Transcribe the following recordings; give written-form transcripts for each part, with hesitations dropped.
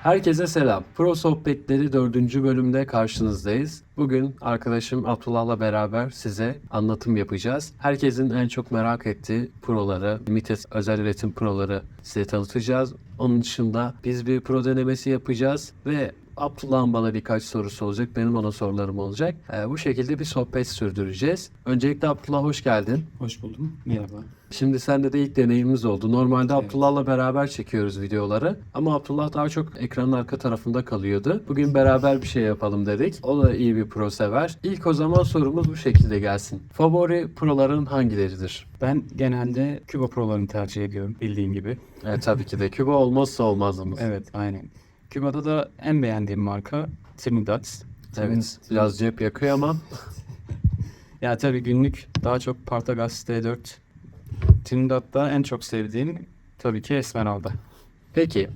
Herkese selam. Pro Sohbetleri 4. bölümde karşınızdayız. Bugün arkadaşım Abdullah'la beraber size anlatım yapacağız. Herkesin en çok merak ettiği proları, Limited özel üretim proları size tanıtacağız. Onun dışında biz bir pro denemesi yapacağız ve Abdullah'ın bana birkaç sorusu olacak, benim ona sorularım olacak. Bu şekilde bir sohbet sürdüreceğiz. Öncelikle Abdullah hoş geldin. Hoş buldum. Merhaba. Şimdi sende de ilk deneyimimiz oldu. Normalde Evet. Abdullah'la beraber çekiyoruz videoları. Ama Abdullah daha çok ekranın arka tarafında kalıyordu. Bugün beraber bir şey yapalım dedik. O da iyi bir pro sever. İlk o zaman sorumuz bu şekilde gelsin. Favori proların hangileridir? Ben genelde Cuba Pro'larını tercih ediyorum bildiğin gibi. Tabii ki de Küba olmazsa olmazımız. Evet, aynen. Cuba'da da en beğendiğim marka Trinidad. Evet, biraz cep yakıyor ama Ya tabii günlük daha çok Partagaz T4. Trinidad'da en çok sevdiğim tabii ki Esmeralda. peki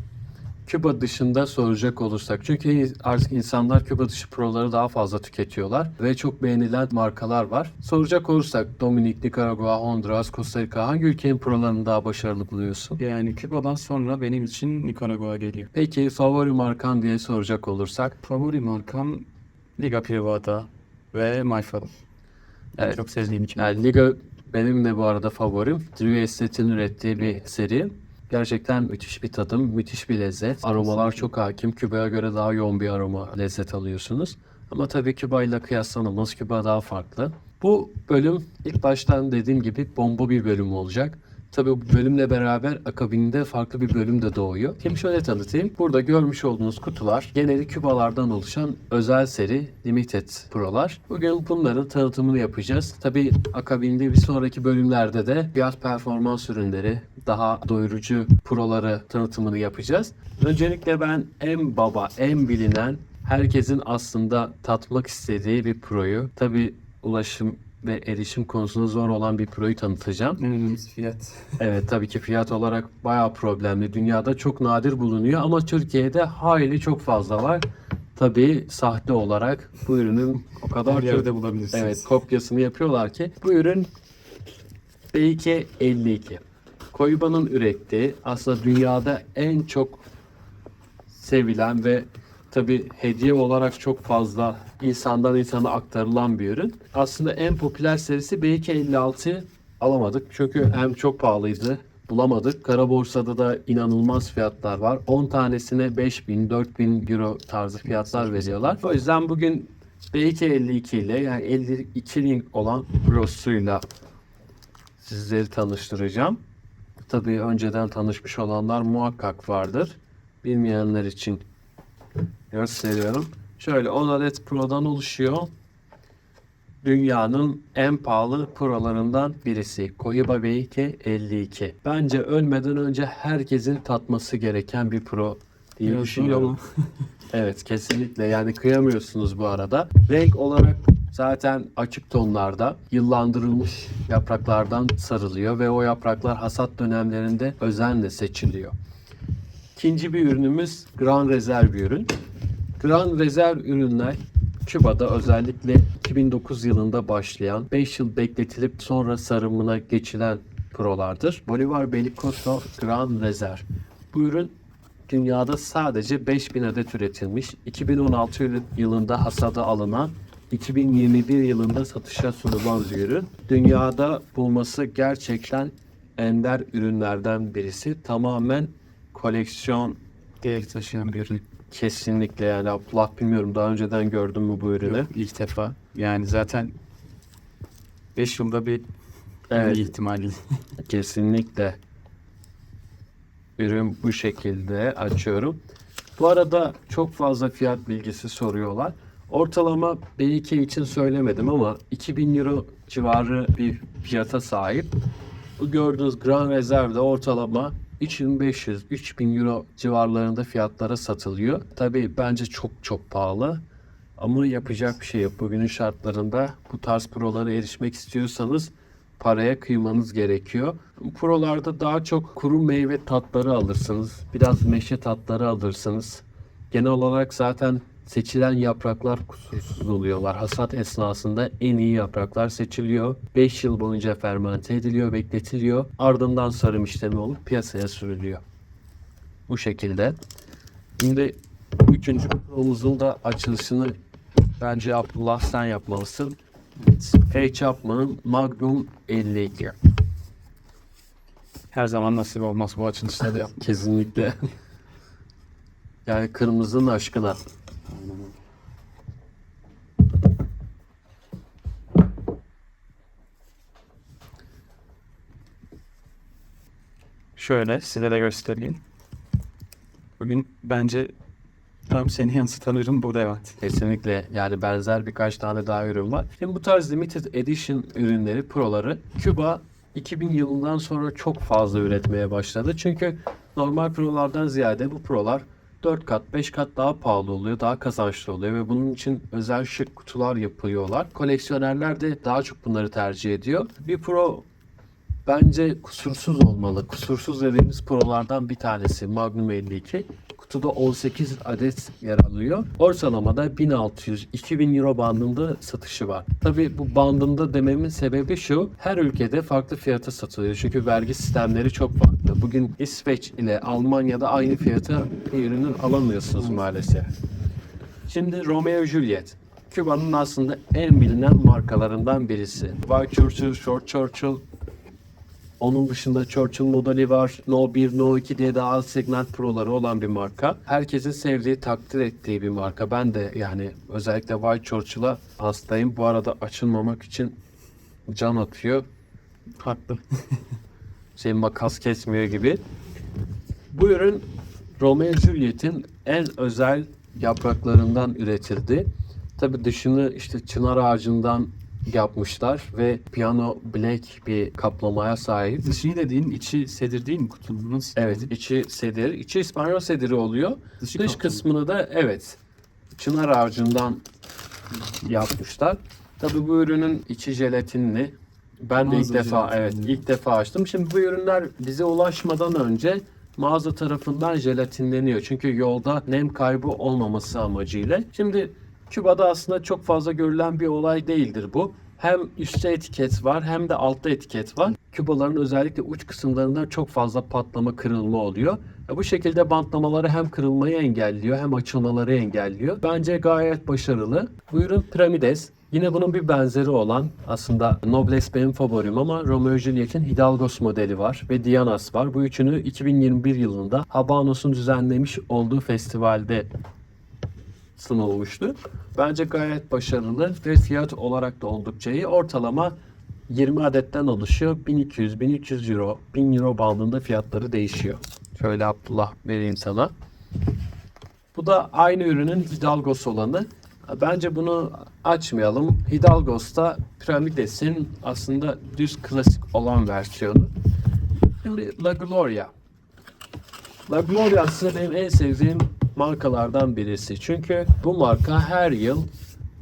Küba dışında soracak olursak, çünkü artık insanlar Küba dışı proları daha fazla tüketiyorlar ve çok beğenilen markalar var. Soracak olursak Dominik, Nikaragua, Honduras, Costa Rica hangi ülkenin prolarını daha başarılı buluyorsun? Yani Cuba'dan sonra benim için Nikaragua geliyor. Peki favori markan diye soracak olursak? Favori markam Liga Privada ve Mayfarer. En Evet. çok sevdiğim için. Yani Liga benim de bu arada favorim. Drew Estate'in ürettiği bir seri. Gerçekten müthiş bir tadım, müthiş bir lezzet. Aromalar çok hakim. Küba'ya göre daha yoğun bir aroma lezzet alıyorsunuz. Ama tabii Küba ile kıyaslanamaz. Küba daha farklı. Bu bölüm ilk baştan dediğim gibi bomba bir bölüm olacak. Tabii bu bölümle beraber akabinde farklı bir bölüm de doğuyor. Şimdi şöyle tanıtayım. Burada görmüş olduğunuz kutular geneli Kübalardan oluşan özel seri Limited Pro'lar. Bugün bunların tanıtımını yapacağız. Tabii akabinde bir sonraki bölümlerde de fiyat performans ürünleri, daha doyurucu Pro'ları tanıtımını yapacağız. Öncelikle ben en baba, en bilinen, herkesin aslında tatmak istediği bir Pro'yu, tabii ulaşım ve erişim konusunda zor olan bir proyu tanıtacağım. En önemlisi fiyat. Evet, tabii ki fiyat olarak bayağı problemli. Dünyada çok nadir bulunuyor ama Türkiye'de hayli çok fazla var. Tabii sahte olarak bu ürünün o kadar Her çok yerde bulabilirsiniz. evet kopyasını yapıyorlar ki bu ürün BK52. Koiba'nın ürettiği, aslında dünyada en çok sevilen ve tabii hediye olarak çok fazla insandan insana aktarılan bir ürün. Aslında en popüler serisi BK56 alamadık çünkü hem çok pahalıydı, bulamadık. Kara borsada da inanılmaz fiyatlar var. 10 tanesine 5000-4000 euro tarzı fiyatlar veriyorlar. O yüzden bugün BK52 ile, yani 52'lik olan Pro'suyla sizleri tanıştıracağım. Tabii önceden tanışmış olanlar muhakkak vardır. Bilmeyenler için gösteriyorum. Şöyle 10 adet Pro'dan oluşuyor. Dünyanın en pahalı Pro'larından birisi. Koiba BK52. Bence ölmeden önce herkesin tatması gereken bir Pro diye Biraz düşünüyorum. zor ama. Evet, kesinlikle, yani kıyamıyorsunuz bu arada. Renk olarak zaten açık tonlarda yıllandırılmış yapraklardan sarılıyor ve o yapraklar hasat dönemlerinde özenle seçiliyor. İkinci bir ürünümüz Grand Reserve bir ürün. Grand Reserve ürünler Küba'da özellikle 2009 yılında başlayan, 5 yıl bekletilip sonra sarımına geçilen prolardır. Bolivar Belicoso Grand Reserve. Bu ürün dünyada sadece 5000 adet üretilmiş. 2016 yılında hasada alınan, 2021 yılında satışa sunulan bir ürün. Dünyada bulması gerçekten ender ürünlerden birisi. Tamamen koleksiyon, Değer taşıyan bir ürün. kesinlikle. Yani Abdullah, bilmiyorum daha önceden gördün mü bu ürünü? Yok, ilk defa. Yani zaten 5 yılda bir Evet. ihtimalle. Kesinlikle. Ürün bu şekilde, açıyorum. Bu arada çok fazla fiyat bilgisi soruyorlar. Ortalama B2 için söylemedim ama 2000 euro civarı bir fiyata sahip. Bu gördüğünüz Grand Reserve'de ortalama 3500-3000 euro civarlarında fiyatlara satılıyor. Tabii bence çok çok pahalı. Ama yapacak bir şey yok. Bugünün şartlarında bu tarz prolara erişmek istiyorsanız paraya kıymanız gerekiyor. Bu prolarda daha çok kuru meyve tatları alırsınız. Biraz meşe tatları alırsınız. Genel olarak zaten seçilen yapraklar kusursuz oluyorlar. Hasat esnasında en iyi yapraklar seçiliyor. 5 yıl boyunca fermente ediliyor, bekletiliyor. Ardından sarım işlemi olup piyasaya sürülüyor. Bu şekilde. Şimdi 3. Pro'muzun da açılışını bence Abdullah sen yapmalısın. H. Chapman'ın Magnum 52. Her zaman nasip olmaz bu açılışta da yap. Kesinlikle. Yani kırmızının aşkına. Şöyle size de göstereyim. Bugün bence tam seni yansıtan ürün bu, evet. Kesinlikle, yani benzer birkaç tane daha ürün var. Şimdi bu tarz limited edition ürünleri, Pro'ları Küba 2000 yılından sonra çok fazla üretmeye başladı. Çünkü normal Pro'lardan ziyade bu Pro'lar 4 kat 5 kat daha pahalı oluyor, daha kazançlı oluyor ve bunun için özel şık kutular yapıyorlar. Koleksiyonerler de daha çok bunları tercih ediyor. Bir Pro bence kusursuz olmalı. Kusursuz dediğimiz Pro'lardan bir tanesi Magnum 52. Kutuda 18 adet yer alıyor. Ortalamada 1600-2000 euro bandında satışı var. Tabii bu bandında dememin sebebi şu: her ülkede farklı fiyata satılıyor. Çünkü vergi sistemleri çok farklı. Bugün İsveç ile Almanya'da aynı fiyata bir ürünü alamıyorsunuz maalesef. Şimdi Romeo Juliet, Küba'nın aslında en bilinen markalarından birisi. White Churchill, Short Churchill, onun dışında Churchill modeli var. No 1, No 2 diye daha alt segment Pro'ları olan bir marka. Herkesin sevdiği, takdir ettiği bir marka. Ben de yani özellikle White Churchill'a hastayım. Bu arada açılmamak için can atıyor. Haklı. Makas kesmiyor gibi. Bu ürün Romeo Juliet'in en özel yapraklarından üretildi. Tabi dışını işte çınar ağacından yapmışlar ve piano black bir kaplamaya sahip. Dışı dediğin içi sedir değil mi kutunun? Nasıl? Evet, içi sedir. İçi İspanyol sediri oluyor. Dışı Dış kaplama. kısmını da evet çınar ağacından yapmışlar. Tabii bu ürünün içi jelatinli. Ben de ilk Mağaza defa jelatinli. ilk defa açtım. Şimdi bu ürünler bize ulaşmadan önce mağaza tarafından jelatinleniyor. Çünkü yolda nem kaybı olmaması amacıyla. Şimdi Küba'da aslında çok fazla görülen bir olay değildir bu. Hem üstte etiket var hem de altta etiket var. Kübaların özellikle uç kısımlarında çok fazla patlama, kırılma oluyor. Bu şekilde bantlamaları hem kırılmayı engelliyor hem açılmaları engelliyor. Bence gayet başarılı. Bu ürün Piramides. Yine bunun bir benzeri olan, aslında Nobles benim favorim ama Romeo Juliet'in Hidalgos modeli var ve Dianas var. Bu üçünü 2021 yılında Habanos'un düzenlemiş olduğu festivalde sunulmuştu. Bence gayet başarılı ve fiyat olarak da oldukça iyi. Ortalama 20 adetten oluşuyor. 1200-1300 euro, 1000 euro bandında fiyatları değişiyor. Şöyle Abdullah vereyim sana. Bu da aynı ürünün Hidalgos olanı. Bence bunu açmayalım. Hidalgos'ta Piramides'in aslında düz klasik olan versiyonu. Şimdi La Gloria. La Gloria aslında benim en sevdiğim markalardan birisi. Çünkü bu marka her yıl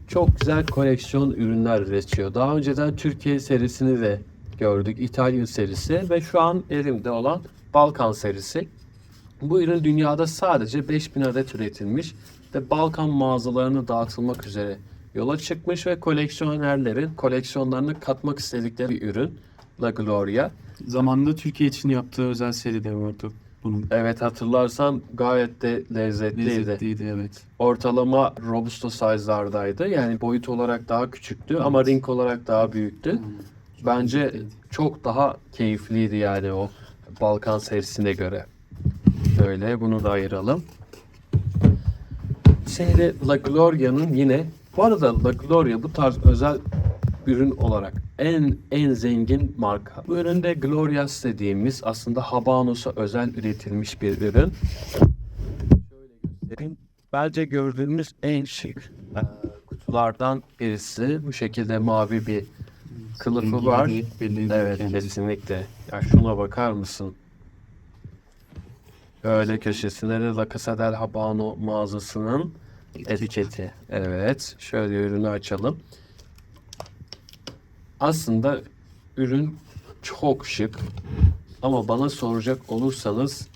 çok güzel koleksiyon ürünler üretiyor. Daha önceden Türkiye serisini de gördük. İtalya serisi ve şu an elimde olan Balkan serisi. Bu ürün dünyada sadece 5000 adet üretilmiş ve Balkan mağazalarına dağıtılmak üzere yola çıkmış ve koleksiyonerlerin koleksiyonlarını katmak istedikleri bir ürün La Gloria. Zamanında Türkiye için yaptığı özel seri de vardı bunun. Evet, hatırlarsan gayet de lezzetliydi. Lezzetliydi, evet. Ortalama Robusto size'lardaydı. Yani boyut olarak daha küçüktü ama ring olarak daha büyüktü. Bence çok daha keyifliydi yani o Balkan serisine göre. Böyle bunu da ayıralım. Şimdi La Gloria'nın yine, bu arada La Gloria bu tarz özel ürün olarak en zengin marka. Bu üründe Glorias dediğimiz aslında Habanos'a özel üretilmiş bir ürün. Şöyle göstereyim. Bence gördüğümüz en şık kutulardan birisi. Bu şekilde mavi bir kılıfı var. Evet, kesinlikle. Ya şuna bakar mısın? Öyle köşesinde de La Casa del Habano mağazasının etiketi. Evet. Şöyle ürünü açalım. Aslında ürün çok şık. Ama bana soracak olursanız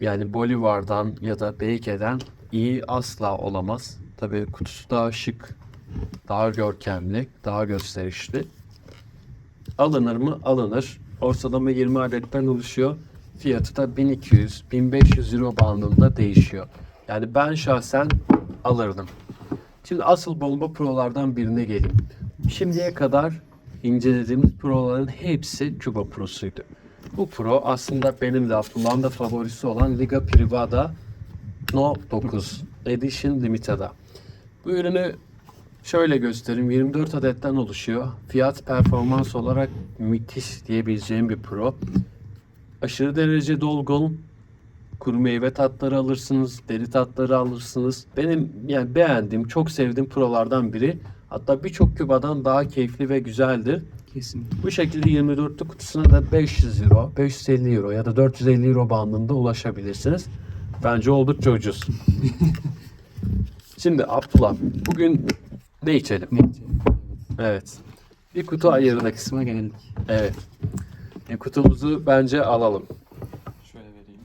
yani Bolivar'dan ya da Beyke'den iyi asla olamaz. Tabii kutusu daha şık, daha görkemli, daha gösterişli. Alınır mı? Alınır. Ortalama 20 adetten oluşuyor. fiyatı da 1200-1500 euro bandında değişiyor. Yani ben şahsen alırdım. Şimdi asıl bomba prolardan birine geleyim. Şimdiye kadar incelediğimiz proların hepsi Cuba prosuydu. Bu pro aslında benim de Abdullah'ın da favorisi olan Liga Privada No 9 Edition Limited'a. Bu ürünü şöyle göstereyim. 24 adetten oluşuyor. Fiyat performans olarak müthiş diyebileceğim bir pro. Aşırı derece dolgun. Kuru meyve tatları alırsınız, deri tatları alırsınız. Benim yani beğendiğim, çok sevdiğim prolardan biri. Hatta birçok Küba'dan daha keyifli ve güzeldir. Kesinlikle. Bu şekilde 24'lü kutusuna da 500 euro, 550 euro ya da 450 euro bandında ulaşabilirsiniz. Bence oldukça ucuz. Şimdi Abdullah, bugün ne içelim? Evet. Bir kutu ayırdık. Kısma geldik. Evet. Kutumuzu bence alalım. Şöyle vereyim.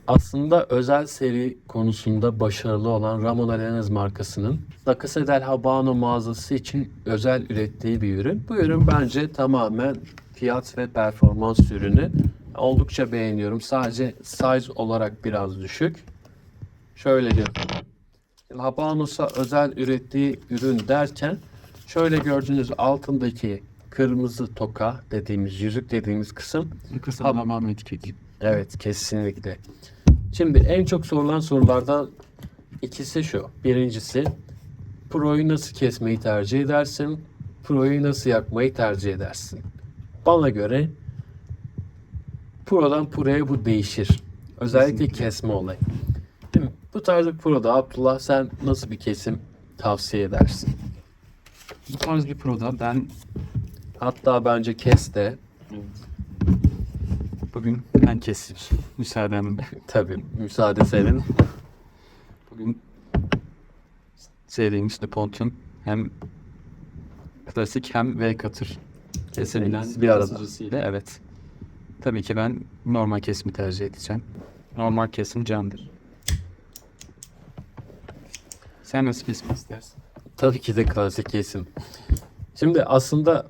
Aslında özel seri konusunda başarılı olan Ramon Arenas markasının La Casa del Habano mağazası için özel ürettiği bir ürün. Bu ürün bence tamamen fiyat ve performans ürünü. Oldukça beğeniyorum. Sadece size olarak biraz düşük. Şöyle diyorum. Habanos'a özel ürettiği ürün derken şöyle gördüğünüz altındaki kırmızı toka dediğimiz, yüzük dediğimiz kısım. Kısa tamam etiketi. Evet, kesinlikle. Şimdi en çok sorulan sorulardan ikisi şu. Birincisi, Pro'yu nasıl kesmeyi tercih edersin? Pro'yu nasıl yakmayı tercih edersin? Bana göre Pro'dan Pro'ya bu değişir. Özellikle kesme olayı. Değil mi? Bu tarz bir Pro'da Abdullah sen nasıl bir kesim tavsiye edersin? Bu tarz bir proda ben Hatta bence kes de. bugün ben keseyim. Müsaadenle. Tabii müsaade senin. Bugün serimiz Ponton hem klasik hem V katır kesilen Bir arada. kesicisiyla, evet. Tabii ki ben normal kesimi tercih edeceğim. Normal kesim candır. Sen nasıl kesmek istersin? Tabii ki de klasik kesim. Şimdi aslında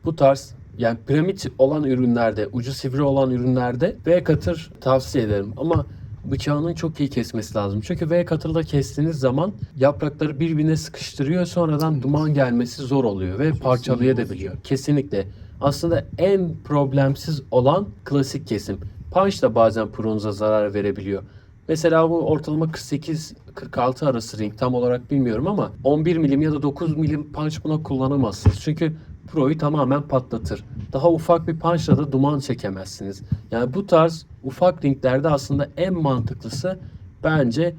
bu tarz yani piramit olan ürünlerde, ucu sivri olan ürünlerde V katır tavsiye ederim. Ama bıçağının çok iyi kesmesi lazım. Çünkü V katırla kestiğiniz zaman yaprakları birbirine sıkıştırıyor. Sonradan duman gelmesi zor oluyor ve parçalayabiliyor. Kesinlikle. Aslında en problemsiz olan klasik kesim. Punch da bazen pronza zarar verebiliyor. Mesela bu ortalama 48-46 arası ring tam olarak bilmiyorum ama 11 milim ya da 9 milim punch buna kullanamazsınız. Çünkü Pro'yu tamamen patlatır. Daha ufak bir punchla da duman çekemezsiniz. Yani bu tarz ufak ringlerde aslında en mantıklısı bence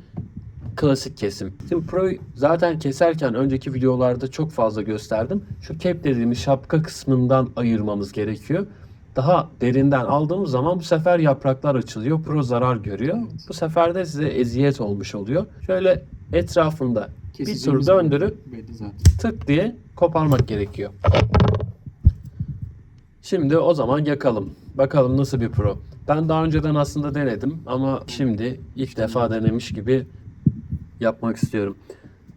klasik kesim. Şimdi Pro'yu zaten keserken önceki videolarda çok fazla gösterdim. Şu cap dediğimiz şapka kısmından ayırmamız gerekiyor. Daha derinden aldığımız zaman bu sefer yapraklar açılıyor. Pro zarar görüyor. Bu sefer de size eziyet olmuş oluyor. Şöyle etrafında bir tur döndürüp belli zaten. tık diye koparmak gerekiyor. Şimdi o zaman yakalım. Bakalım nasıl bir pro. Ben daha önceden aslında denedim ama şimdi ilk defa denemiş gibi yapmak istiyorum.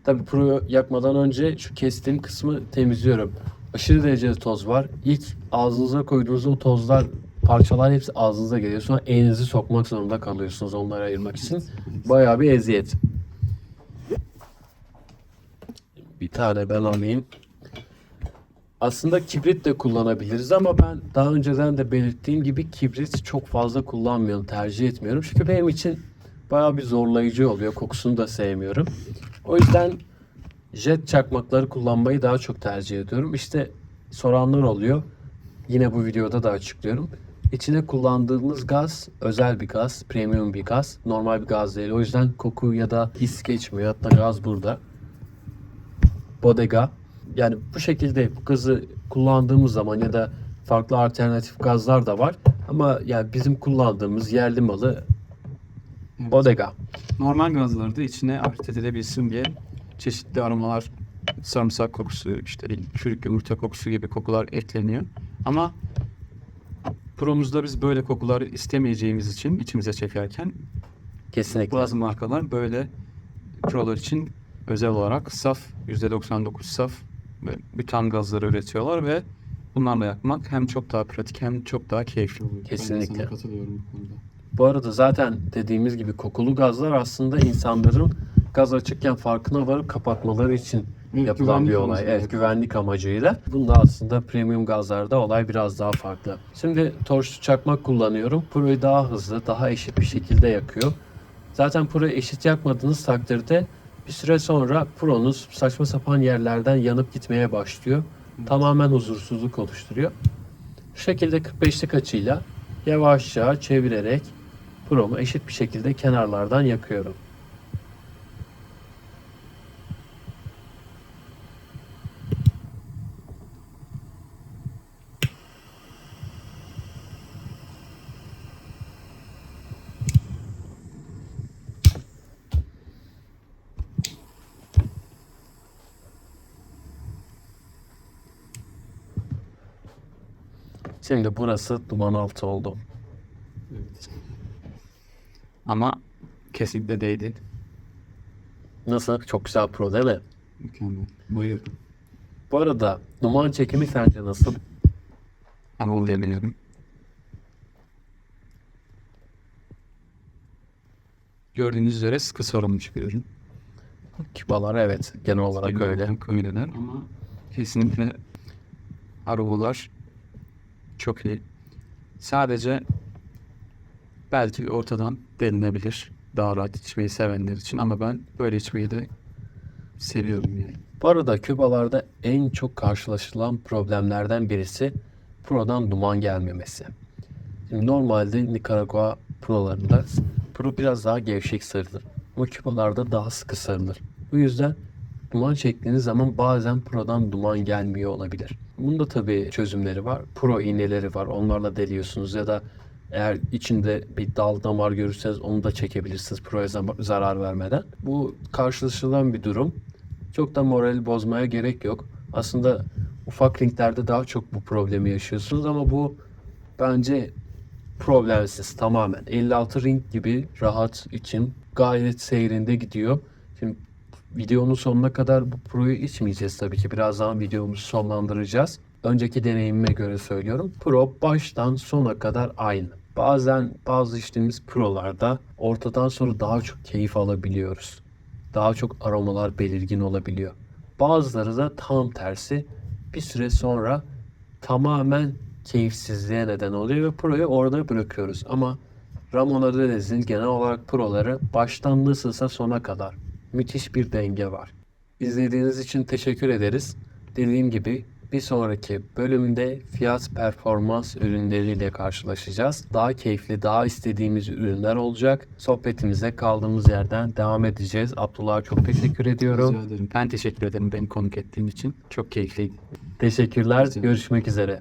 Tabii pro yakmadan önce şu kestiğim kısmı temizliyorum. Aşırı derecede toz var. İlk ağzınıza koyduğunuz o tozlar, parçalar hepsi ağzınıza geliyor. Sonra elinizi sokmak zorunda kalıyorsunuz onları ayırmak için. Bayağı bir eziyet. Bir tane ben alayım. Aslında kibrit de kullanabiliriz ama ben daha önceden de belirttiğim gibi kibrit çok fazla kullanmıyorum, tercih etmiyorum. Çünkü benim için bayağı bir zorlayıcı oluyor. Kokusunu da sevmiyorum. O yüzden jet çakmakları kullanmayı daha çok tercih ediyorum. İşte soranlar oluyor. Yine bu videoda da açıklıyorum. İçine kullandığımız gaz özel bir gaz, premium bir gaz. Normal bir gaz değil. O yüzden koku ya da his geçmiyor. Hatta gaz burada. Bodega. Yani bu şekilde bu gazı kullandığımız zaman ya da farklı alternatif gazlar da var. Ama yani bizim kullandığımız yerli malı Bodega. Normal gazlarda içine afet edilebilsin diye çeşitli aromalar, sarımsak kokusu, işte çürük yumurta kokusu gibi kokular ekleniyor. Ama Pro'muzda biz böyle kokular istemeyeceğimiz için içimize çekerken Kesinlikle. bazı markalar böyle Pro'lar için özel olarak saf, %99 saf ve bütan gazları üretiyorlar ve bunlarla yakmak hem çok daha pratik hem çok daha keyifli oluyor. Kesinlikle. Ben de sana katılıyorum bu konuda. Bu arada zaten dediğimiz gibi kokulu gazlar aslında insanların gaz açıkken farkına varıp kapatmaları için Evet, yapılan bir güvenlik olay. amacıyla Evet, yapıyor. güvenlik amacıyla. Bunda aslında premium gazlarda olay biraz daha farklı. Şimdi torçlu çakmak kullanıyorum. Pro'yu daha hızlı, daha eşit bir şekilde yakıyor. Zaten Pro'yu eşit yakmadığınız takdirde bir süre sonra Pro'nuz saçma sapan yerlerden yanıp gitmeye başlıyor. Tamamen huzursuzluk oluşturuyor. Bu şekilde 45'lik açıyla yavaşça çevirerek Pro'mu eşit bir şekilde kenarlardan yakıyorum. Şimdi burası duman altı oldu. Evet. Ama kesinlikle değdi. Nasıl? Çok güzel Pro değil mi? Mükemmel. Buyurun. Bu arada duman çekimi sence nasıl? Anlayabiliyorum. Gördüğünüz üzere sıkı sarılmış bir ürün. Kübalar evet genel olarak öyle. Öyleler ama kesinlikle aromalar çok iyi. Sadece belki ortadan delinebilir. Daha rahat içmeyi sevenler için ama ben böyle içmeyi de seviyorum yani. Bu arada Kübalarda en çok karşılaşılan problemlerden birisi Pro'dan duman gelmemesi. Şimdi normalde Nikaragua Pro'larında Pro biraz daha gevşek sarılır. Ama Kübalarda daha sıkı sarılır. Bu yüzden duman çektiğiniz zaman bazen Pro'dan duman gelmiyor olabilir. Bunun da tabii çözümleri var. Pro iğneleri var. Onlarla deliyorsunuz ya da eğer içinde bir dal damar görürseniz onu da çekebilirsiniz Pro'ya zarar vermeden. Bu karşılaşılan bir durum. Çok da morali bozmaya gerek yok. Aslında ufak ringlerde daha çok bu problemi yaşıyorsunuz ama bu bence problemsiz tamamen. 56 ring gibi rahat için gayet seyrinde gidiyor. Şimdi videonun sonuna kadar bu Pro'yu içmeyeceğiz tabii ki. Birazdan videomuzu sonlandıracağız. Önceki deneyimime göre söylüyorum. Pro baştan sona kadar aynı. Bazen bazı içtiğimiz Pro'larda ortadan sonra daha çok keyif alabiliyoruz. Daha çok aromalar belirgin olabiliyor. Bazıları da tam tersi bir süre sonra tamamen keyifsizliğe neden oluyor ve Pro'yu orada bırakıyoruz. Ama Ramon Adales'in genel olarak Pro'ları baştan nasılsa sona kadar müthiş bir denge var. İzlediğiniz için teşekkür ederiz. Dediğim gibi bir sonraki bölümde fiyat performans ürünleriyle karşılaşacağız. Daha keyifli, daha istediğimiz ürünler olacak. Sohbetimize kaldığımız yerden devam edeceğiz. Abdullah'a çok teşekkür ediyorum. Rica ederim. Ben teşekkür ederim beni konuk ettiğin için. Çok keyifliydi. Teşekkürler. Rica ederim. Görüşmek üzere.